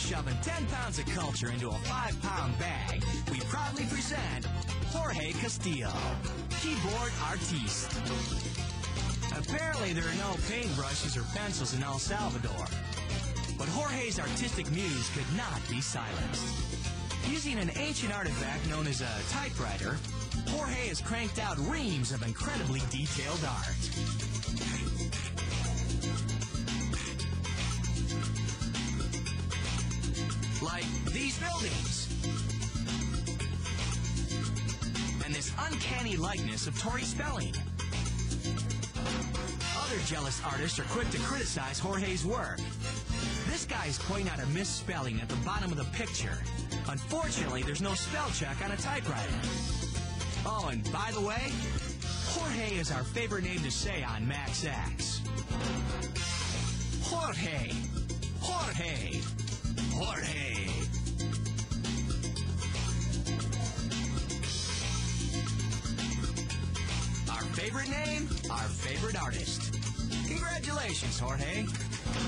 shoving 10 pounds of culture into a 5-pound bag, we proudly present Jorge Castillo, keyboard artiste. Apparently there are no paintbrushes or pencils in El Salvador, but Jorge's artistic muse could not be silenced. Using an ancient artifact known as a typewriter, Jorge has cranked out reams of incredibly detailed art. Like these buildings. And this uncanny likeness of Tori Spelling. Other jealous artists are quick to criticize Jorge's work. This guy's pointing out a misspelling at the bottom of the picture. Unfortunately, there's no spell check on a typewriter. Oh, and by the way, Jorge is our favorite name to say on Max X. Jorge. Jorge. Jorge. Our favorite name, our favorite artist. Congratulations, Jorge.